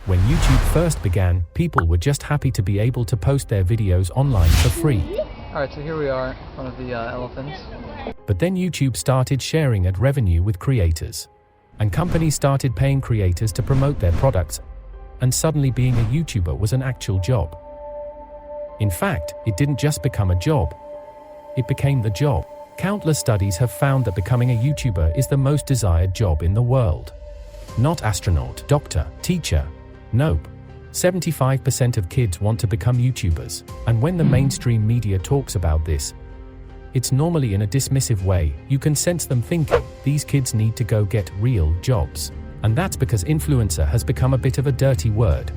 When YouTube first began, people were just happy to be able to post their videos online for free. Alright, so here we are, one of the elephants. But then YouTube started sharing ad revenue with creators. And companies started paying creators to promote their products, and suddenly being a YouTuber was an actual job. In fact, it didn't just become a job, it became the job. Countless studies have found that becoming a YouTuber is the most desired job in the world. Not astronaut, doctor, teacher. Nope. 75% of kids want to become YouTubers, and when the mainstream media talks about this, it's normally in a dismissive way. You can sense them thinking, these kids need to go get real jobs. And that's because influencer has become a bit of a dirty word.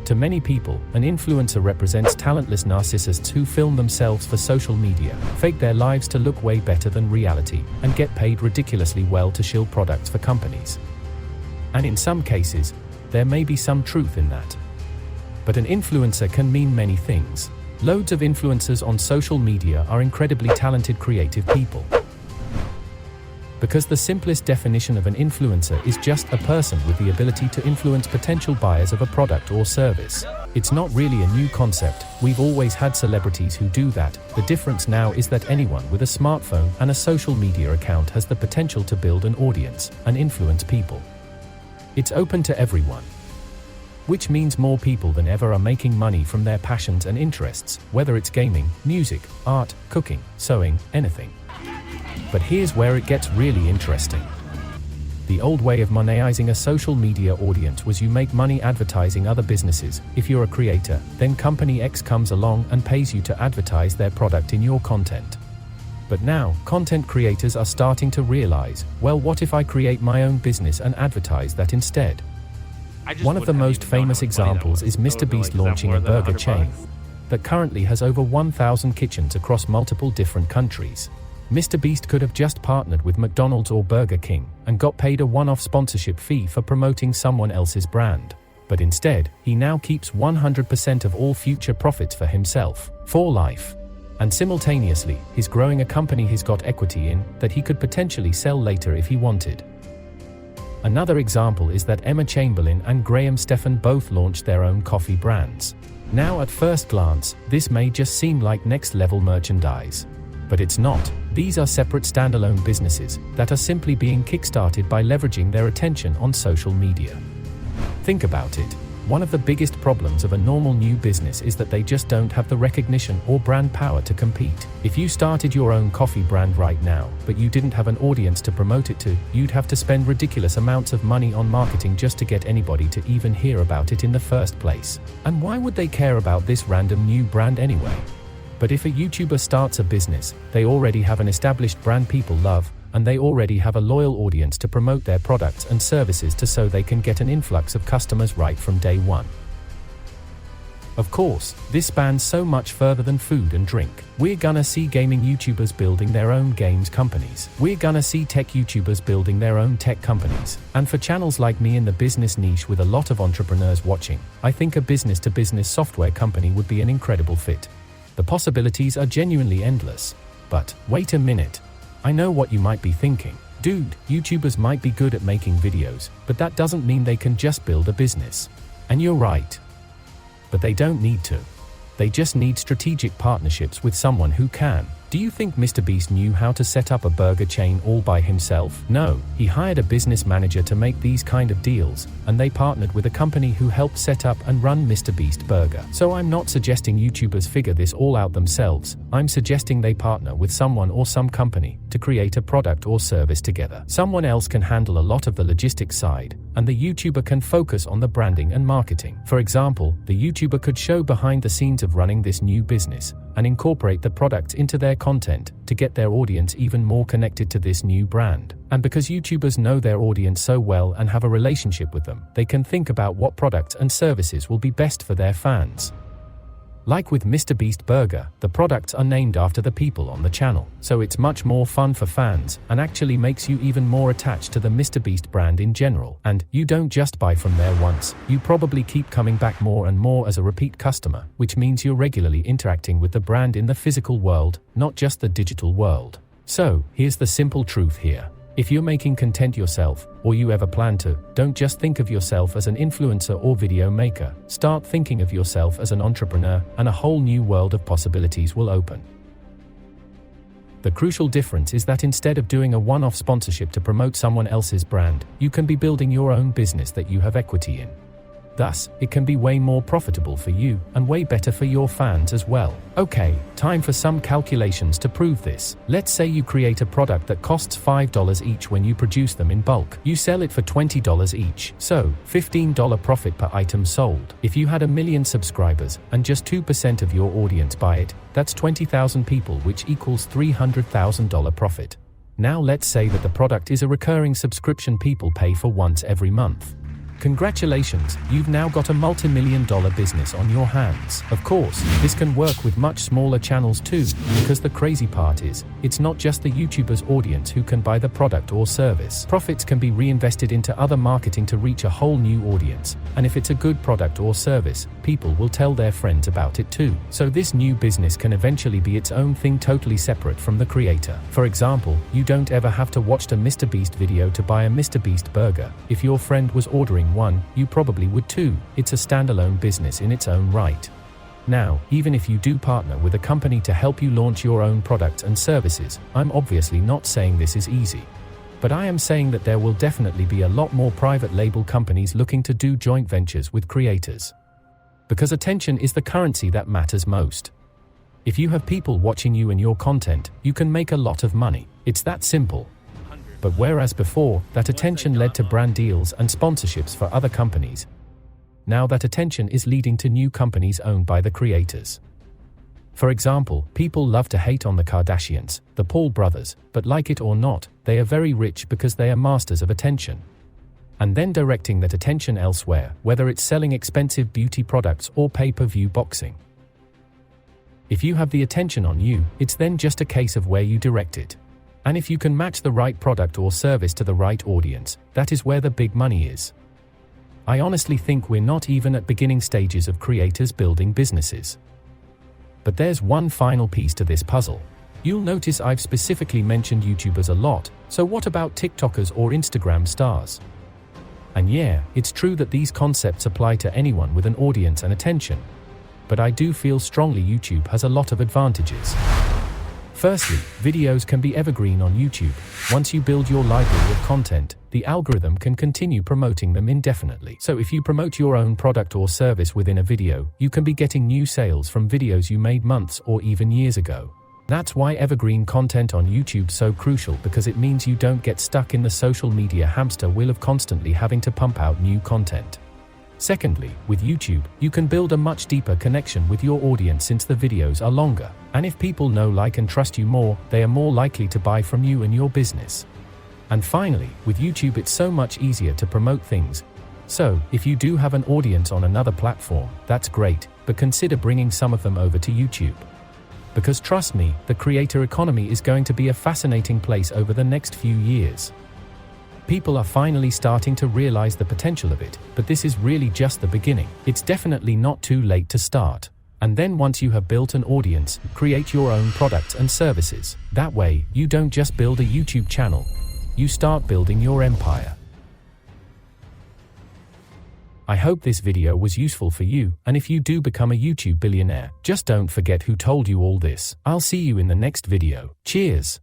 To many people, an influencer represents talentless narcissists who film themselves for social media, fake their lives to look way better than reality, and get paid ridiculously well to shill products for companies. And in some cases, there may be some truth in that. But an influencer can mean many things. Loads of influencers on social media are incredibly talented creative people. Because the simplest definition of an influencer is just a person with the ability to influence potential buyers of a product or service. It's not really a new concept, we've always had celebrities who do that. The difference now is that anyone with a smartphone and a social media account has the potential to build an audience and influence people. It's open to everyone. Which means more people than ever are making money from their passions and interests, whether it's gaming, music, art, cooking, sewing, anything. But here's where it gets really interesting. The old way of monetizing a social media audience was you make money advertising other businesses. If you're a creator, then company X comes along and pays you to advertise their product in your content. But now, content creators are starting to realize, well, what if I create my own business and advertise that instead? One of the most famous examples is MrBeast launching a burger chain that currently has over 1,000 kitchens across multiple different countries. MrBeast could have just partnered with McDonald's or Burger King and got paid a one-off sponsorship fee for promoting someone else's brand. But instead, he now keeps 100% of all future profits for himself, for life. And simultaneously, he's growing a company he's got equity in that he could potentially sell later if he wanted. Another example is that Emma Chamberlain and Stephan both launched their own coffee brands. Now at first glance, this may just seem like next-level merchandise. But it's not. These are separate standalone businesses that are simply being kickstarted by leveraging their attention on social media. Think about it. One of the biggest problems of a normal new business is that they just don't have the recognition or brand power to compete. If you started your own coffee brand right now, but you didn't have an audience to promote it to, you'd have to spend ridiculous amounts of money on marketing just to get anybody to even hear about it in the first place. And why would they care about this random new brand anyway? But if a YouTuber starts a business, they already have an established brand people love, and they already have a loyal audience to promote their products and services to, so they can get an influx of customers right from day one. Of course, this spans so much further than food and drink. We're gonna see gaming YouTubers building their own games companies. We're gonna see tech YouTubers building their own tech companies. And for channels like me in the business niche with a lot of entrepreneurs watching, I think a business-to-business software company would be an incredible fit. The possibilities are genuinely endless. But, wait a minute. I know what you might be thinking. Dude, YouTubers might be good at making videos, but that doesn't mean they can just build a business. And you're right. But they don't need to. They just need strategic partnerships with someone who can. Do you think MrBeast knew how to set up a burger chain all by himself? No, he hired a business manager to make these kind of deals, and they partnered with a company who helped set up and run MrBeast Burger. So I'm not suggesting YouTubers figure this all out themselves, I'm suggesting they partner with someone or some company to create a product or service together. Someone else can handle a lot of the logistics side, and the YouTuber can focus on the branding and marketing. For example, the YouTuber could show behind the scenes of running this new business, and incorporate the product into their content to get their audience even more connected to this new brand. And because YouTubers know their audience so well and have a relationship with them, they can think about what products and services will be best for their fans. Like with MrBeast Burger, the products are named after the people on the channel, so it's much more fun for fans and actually makes you even more attached to the MrBeast brand in general. And you don't just buy from there once, you probably keep coming back more and more as a repeat customer, which means you're regularly interacting with the brand in the physical world, not just the digital world. So, here's the simple truth here. If you're making content yourself, or you ever plan to, don't just think of yourself as an influencer or video maker. Start thinking of yourself as an entrepreneur, and a whole new world of possibilities will open. The crucial difference is that instead of doing a one-off sponsorship to promote someone else's brand, you can be building your own business that you have equity in. Thus, it can be way more profitable for you, and way better for your fans as well. Okay, time for some calculations to prove this. Let's say you create a product that costs $5 each when you produce them in bulk. You sell it for $20 each, so $15 profit per item sold. If you had 1 million subscribers, and just 2% of your audience buy it, that's 20,000 people, which equals $300,000 profit. Now let's say that the product is a recurring subscription people pay for once every month. Congratulations, you've now got a multi-million-dollar business on your hands. Of course, this can work with much smaller channels too, because the crazy part is, it's not just the YouTuber's audience who can buy the product or service. Profits can be reinvested into other marketing to reach a whole new audience, and if it's a good product or service, people will tell their friends about it too. So this new business can eventually be its own thing, totally separate from the creator. For example, you don't ever have to watch a MrBeast video to buy a MrBeast burger. If your friend was ordering one, you probably would too. It's a standalone business in its own right. Now, even if you do partner with a company to help you launch your own products and services, I'm obviously not saying this is easy. But I am saying that there will definitely be a lot more private label companies looking to do joint ventures with creators. Because attention is the currency that matters most. If you have people watching you and your content, you can make a lot of money. It's that simple. But whereas before, that attention led to brand deals and sponsorships for other companies, now that attention is leading to new companies owned by the creators. For example, people love to hate on the Kardashians, the Paul brothers, but like it or not, they are very rich because they are masters of attention. And then directing that attention elsewhere, whether it's selling expensive beauty products or pay-per-view boxing. If you have the attention on you, it's then just a case of where you direct it. And if you can match the right product or service to the right audience, that is where the big money is. I honestly think we're not even at beginning stages of creators building businesses. But there's one final piece to this puzzle. You'll notice I've specifically mentioned YouTubers a lot, so what about TikTokers or Instagram stars? And yeah, it's true that these concepts apply to anyone with an audience and attention. But I do feel strongly YouTube has a lot of advantages. Firstly, videos can be evergreen on YouTube. Once you build your library of content, the algorithm can continue promoting them indefinitely. So if you promote your own product or service within a video, you can be getting new sales from videos you made months or even years ago. That's why evergreen content on YouTube's so crucial, because it means you don't get stuck in the social media hamster wheel of constantly having to pump out new content. Secondly, with YouTube, you can build a much deeper connection with your audience since the videos are longer. And if people know, like, and trust you more, they are more likely to buy from you and your business. And finally, with YouTube it's so much easier to promote things. So, if you do have an audience on another platform, that's great, but consider bringing some of them over to YouTube. Because trust me, the creator economy is going to be a fascinating place over the next few years. People are finally starting to realize the potential of it, but this is really just the beginning. It's definitely not too late to start. And then once you have built an audience, create your own products and services. That way, you don't just build a YouTube channel, you start building your empire. I hope this video was useful for you, and if you do become a YouTube billionaire, just don't forget who told you all this. I'll see you in the next video. Cheers!